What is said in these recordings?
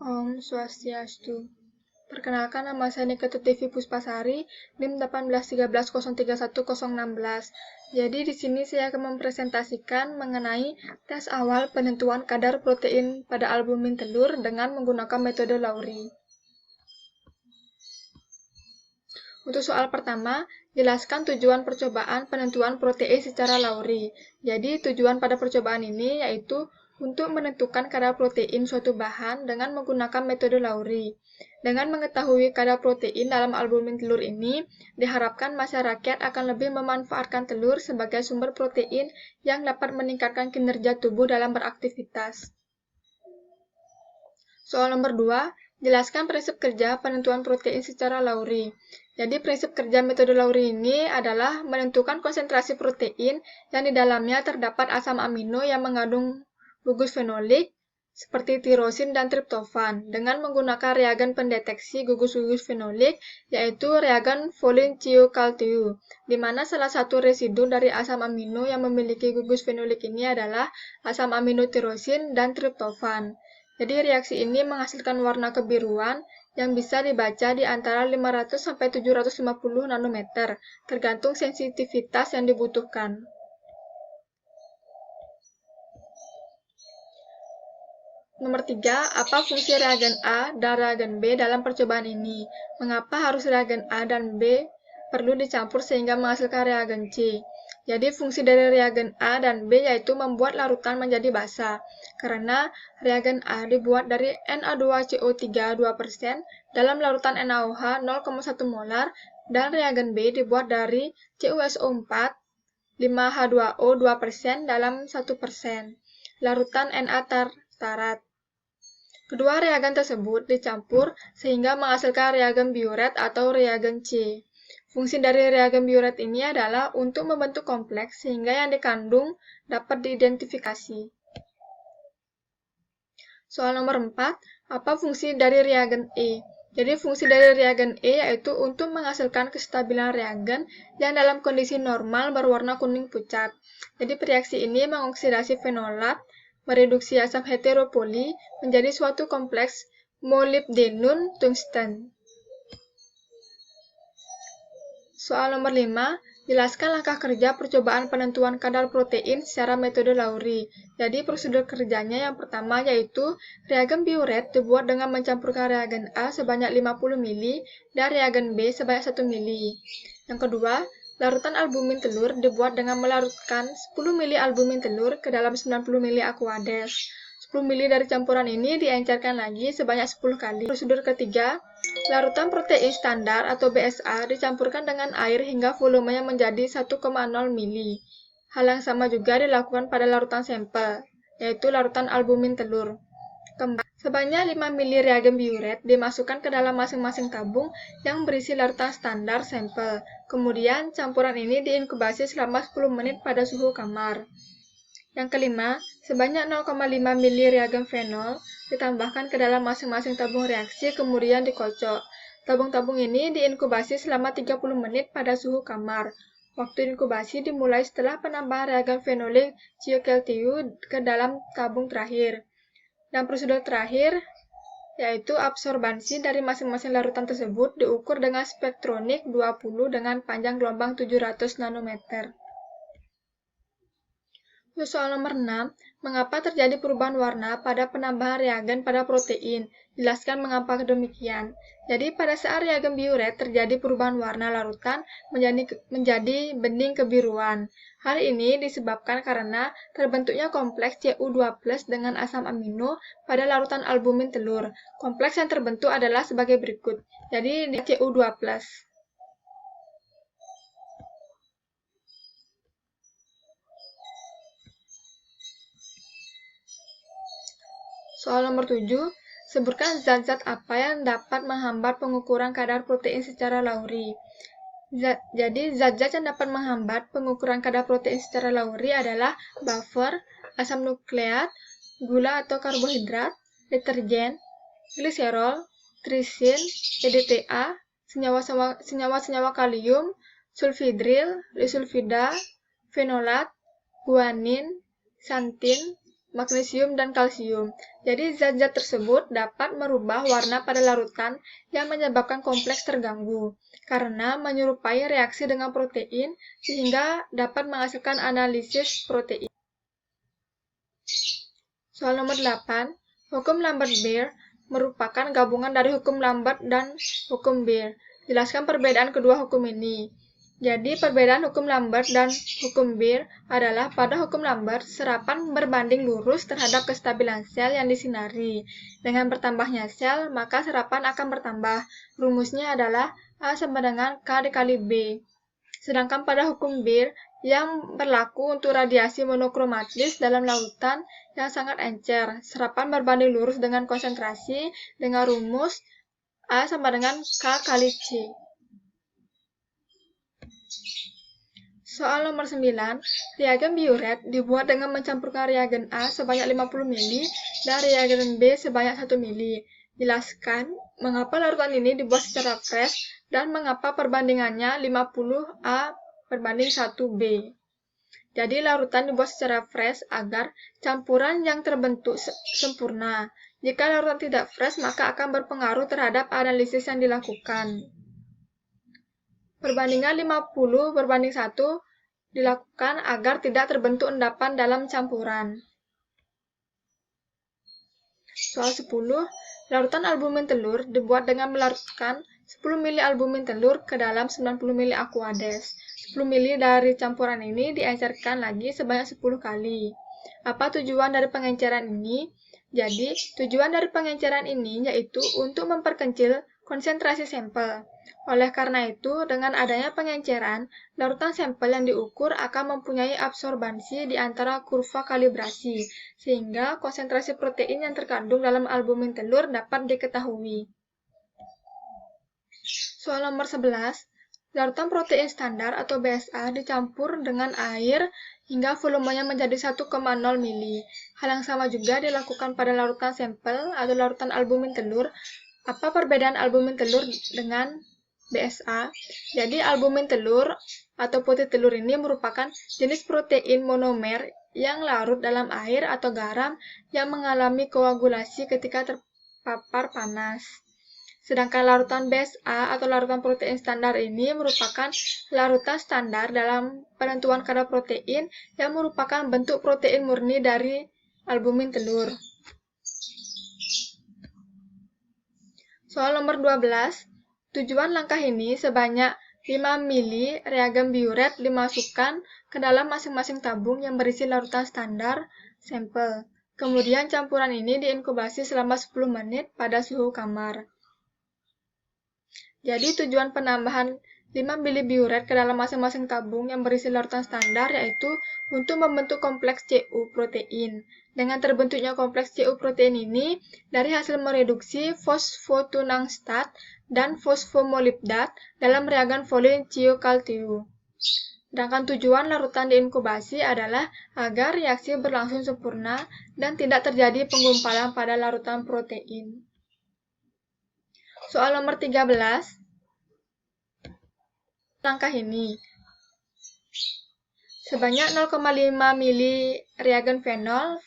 Om Swastiastu. Perkenalkan, nama saya Nikita Tivi Puspasari, NIM 1813031016. Jadi di sini saya akan mempresentasikan mengenai tes awal penentuan kadar protein pada albumin telur dengan menggunakan metode Lowry. Untuk soal pertama, jelaskan tujuan percobaan penentuan protein secara Lowry. Jadi tujuan pada percobaan ini yaitu untuk menentukan kadar protein suatu bahan dengan menggunakan metode Lowry. Dengan mengetahui kadar protein dalam albumin telur ini, diharapkan masyarakat akan lebih memanfaatkan telur sebagai sumber protein yang dapat meningkatkan kinerja tubuh dalam beraktivitas. Soal nomor 2, jelaskan prinsip kerja penentuan protein secara Lowry. Jadi prinsip kerja metode Lowry ini adalah menentukan konsentrasi protein yang di dalamnya terdapat asam amino yang mengandung gugus fenolik seperti tirosin dan triptofan dengan menggunakan reagen pendeteksi gugus-gugus fenolik yaitu reagen Follin-Chiucaltiu, di mana salah satu residu dari asam amino yang memiliki gugus fenolik ini adalah asam amino tirosin dan triptofan. Jadi reaksi ini menghasilkan warna kebiruan yang bisa dibaca di antara 500–750 nanometer, tergantung sensitivitas yang dibutuhkan. Nomor 3, apa fungsi reagen A dan reagen B dalam percobaan ini? Mengapa harus reagen A dan B perlu dicampur sehingga menghasilkan reagen C? Jadi fungsi dari reagen A dan B yaitu membuat larutan menjadi basah. Karena reagen A dibuat dari Na2CO3 2% dalam larutan NaOH 0,1 molar dan reagen B dibuat dari CuSO4 5H2O 2% dalam 1% larutan Na tartarat. Kedua reagen tersebut dicampur sehingga menghasilkan reagen biuret atau reagen C. Fungsi dari reagen biuret ini adalah untuk membentuk kompleks sehingga yang dikandung dapat diidentifikasi. Soal nomor 4, apa fungsi dari reagen E? Jadi fungsi dari reagen E yaitu untuk menghasilkan kestabilan reagen yang dalam kondisi normal berwarna kuning pucat. Jadi reaksi ini mengoksidasi fenolat, mereduksi asam heteropoli menjadi suatu kompleks molybdenum tungsten. Soal nomor 5, jelaskan langkah kerja percobaan penentuan kadar protein secara metode Lowry. Jadi prosedur kerjanya yang pertama yaitu reagen biuret dibuat dengan mencampurkan reagen A sebanyak 50 ml dan reagen B sebanyak 1 ml. Yang kedua, larutan albumin telur dibuat dengan melarutkan 10 ml albumin telur ke dalam 90 ml Aquades. 10 ml dari campuran ini diencerkan lagi sebanyak 10 kali. Prosedur ketiga, larutan protein standar atau BSA dicampurkan dengan air hingga volumenya menjadi 1,0 ml. Hal yang sama juga dilakukan pada larutan sampel, yaitu larutan albumin telur. Sebanyak 5 ml reagen biuret dimasukkan ke dalam masing-masing tabung yang berisi larutan standar sampel. Kemudian campuran ini diinkubasi selama 10 menit pada suhu kamar. Yang kelima, sebanyak 0,5 ml reagen fenol ditambahkan ke dalam masing-masing tabung reaksi kemudian dikocok. Tabung-tabung ini diinkubasi selama 30 menit pada suhu kamar. Waktu inkubasi dimulai setelah penambahan reagen fenolik Chiucaltiu ke dalam tabung terakhir. Dan prosedur terakhir yaitu absorbansi dari masing-masing larutan tersebut diukur dengan spektronik 20 dengan panjang gelombang 700 nanometer. Soal nomor 6, mengapa terjadi perubahan warna pada penambahan reagen pada protein? Jelaskan mengapa demikian. Jadi pada saat reagen biuret terjadi perubahan warna larutan menjadi bening kebiruan. Hal ini disebabkan karena terbentuknya kompleks Cu2+ dengan asam amino pada larutan albumin telur. Kompleks yang terbentuk adalah sebagai berikut. Jadi Cu2+. Soal nomor 7, sebutkan zat-zat apa yang dapat menghambat pengukuran kadar protein secara Lowry. Jadi, zat-zat yang dapat menghambat pengukuran kadar protein secara Lowry adalah buffer, asam nukleat, gula atau karbohidrat, detergen, gliserol, trisin, EDTA, senyawa-senyawa kalium, sulfidril, disulfida, fenolat, guanin, xanthin, magnesium, dan kalsium. Jadi zat-zat tersebut dapat merubah warna pada larutan yang menyebabkan kompleks terganggu, karena menyerupai reaksi dengan protein sehingga dapat menghasilkan analisis protein. Soal nomor 8, hukum Lambert-Beer merupakan gabungan dari hukum Lambert dan hukum Beer. Jelaskan perbedaan kedua hukum ini. Jadi, perbedaan hukum Lambert dan hukum Beer adalah pada hukum Lambert, serapan berbanding lurus terhadap kestabilan sel yang disinari. Dengan bertambahnya sel, maka serapan akan bertambah. Rumusnya adalah A sama dengan K dikali B. Sedangkan pada hukum Beer, yang berlaku untuk radiasi monokromatis dalam lautan yang sangat encer, serapan berbanding lurus dengan konsentrasi dengan rumus A sama dengan K kali C. Soal nomor 9, reagen biuret dibuat dengan mencampurkan reagen A sebanyak 50 ml dan reagen B sebanyak 1 ml. Jelaskan mengapa larutan ini dibuat secara fresh dan mengapa perbandingannya 50 A berbanding 1 B. Jadi larutan dibuat secara fresh agar campuran yang terbentuk sempurna. Jika larutan tidak fresh, maka akan berpengaruh terhadap analisis yang dilakukan. Perbandingan 50 berbanding 1 dilakukan agar tidak terbentuk endapan dalam campuran. Soal 10, larutan albumin telur dibuat dengan melarutkan 10 ml albumin telur ke dalam 90 ml Aquades. 10 ml dari campuran ini diencerkan lagi sebanyak 10 kali. Apa tujuan dari pengenceran ini? Jadi, tujuan dari pengenceran ini yaitu untuk memperkecil konsentrasi sampel. Oleh karena itu, dengan adanya pengenceran, larutan sampel yang diukur akan mempunyai absorbansi di antara kurva kalibrasi, sehingga konsentrasi protein yang terkandung dalam albumin telur dapat diketahui. Soal nomor 11, larutan protein standar atau BSA dicampur dengan air hingga volumenya menjadi 1,0 ml. Hal yang sama juga dilakukan pada larutan sampel atau larutan albumin telur. Apa perbedaan albumin telur dengan BSA? Jadi albumin telur atau putih telur ini merupakan jenis protein monomer yang larut dalam air atau garam yang mengalami koagulasi ketika terpapar panas. Sedangkan larutan BSA atau larutan protein standar ini merupakan larutan standar dalam penentuan kadar protein yang merupakan bentuk protein murni dari albumin telur. Soal nomor 12, tujuan langkah ini sebanyak 5 ml reagen biuret dimasukkan ke dalam masing-masing tabung yang berisi larutan standar sampel. Kemudian campuran ini diinkubasi selama 10 menit pada suhu kamar. Jadi tujuan penambahan 5 ml biuret ke dalam masing-masing tabung yang berisi larutan standar yaitu untuk membentuk kompleks CU protein. Dengan terbentuknya kompleks CU protein ini dari hasil mereduksi fosfotungstat dan fosfomolibdat dalam reagen Folin Ciucaltiu. Sedangkan tujuan larutan diinkubasi adalah agar reaksi berlangsung sempurna dan tidak terjadi penggumpalan pada larutan protein. Soal nomor 13, langkah ini. Sebanyak 0,5 ml reagen fenol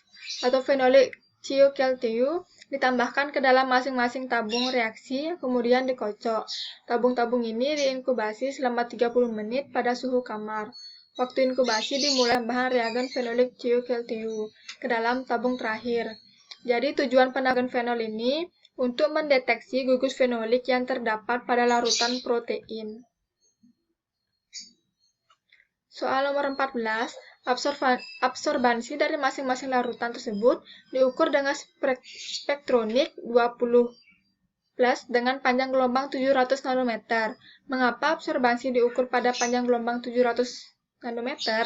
atau fenolik Ciucaltiu ditambahkan ke dalam masing-masing tabung reaksi, kemudian dikocok. Tabung-tabung ini diinkubasi selama 30 menit pada suhu kamar. Waktu inkubasi dimulai tambahan reagen fenolik Ciucaltiu ke dalam tabung terakhir. Jadi tujuan penambahan fenol ini untuk mendeteksi gugus fenolik yang terdapat pada larutan protein. Soal nomor 14, absorbansi dari masing-masing larutan tersebut diukur dengan spektronik 20+ dengan panjang gelombang 700 nanometer. Mengapa absorbansi diukur pada panjang gelombang 700 nanometer?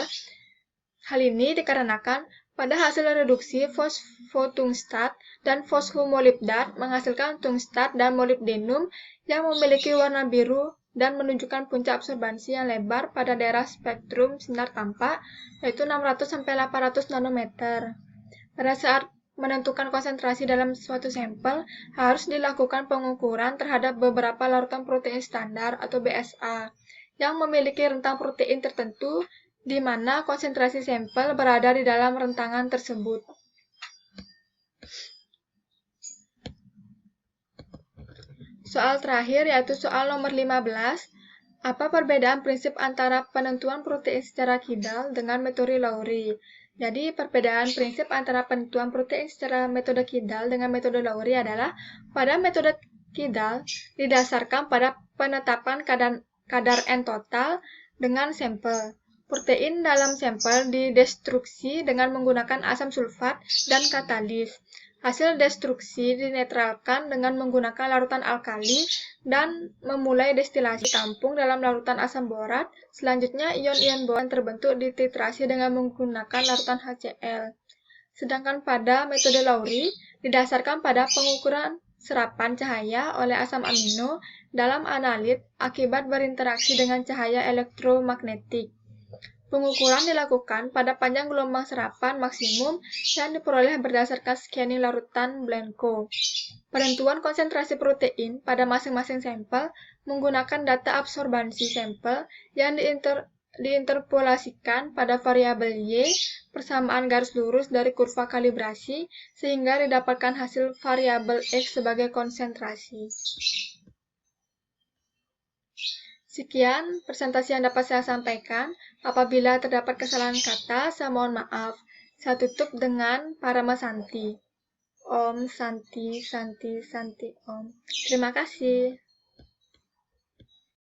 Hal ini dikarenakan pada hasil reduksi fosfotungstat dan fosfomolibdat menghasilkan tungstat dan molibdenum yang memiliki warna biru dan menunjukkan puncak absorbansi yang lebar pada daerah spektrum sinar tampak, yaitu 600–800 nanometer. Pada saat menentukan konsentrasi dalam suatu sampel, harus dilakukan pengukuran terhadap beberapa larutan protein standar atau BSA yang memiliki rentang protein tertentu di mana konsentrasi sampel berada di dalam rentangan tersebut. Soal terakhir yaitu soal nomor 15. Apa perbedaan prinsip antara penentuan protein secara kidal dengan metode Lowry? Jadi, perbedaan prinsip antara penentuan protein secara metode kidal dengan metode Lowry adalah pada metode kidal didasarkan pada penetapan kadar N total dengan sampel. Protein dalam sampel didestruksi dengan menggunakan asam sulfat dan katalis. Hasil destruksi dinetralkan dengan menggunakan larutan alkali dan memulai destilasi tampung dalam larutan asam borat. Selanjutnya, ion-ion borat terbentuk dititrasi dengan menggunakan larutan HCl. Sedangkan pada metode Lowry didasarkan pada pengukuran serapan cahaya oleh asam amino dalam analit akibat berinteraksi dengan cahaya elektromagnetik. Pengukuran dilakukan pada panjang gelombang serapan maksimum yang diperoleh berdasarkan scanning larutan Blanco. Penentuan konsentrasi protein pada masing-masing sampel menggunakan data absorbansi sampel yang diinterpolasikan pada variabel Y, persamaan garis lurus dari kurva kalibrasi, sehingga didapatkan hasil variabel X sebagai konsentrasi. Sekian presentasi yang dapat saya sampaikan. Apabila terdapat kesalahan kata, saya mohon maaf. Saya tutup dengan Parama Santi. Om Santi Santi Santi Om. Terima kasih.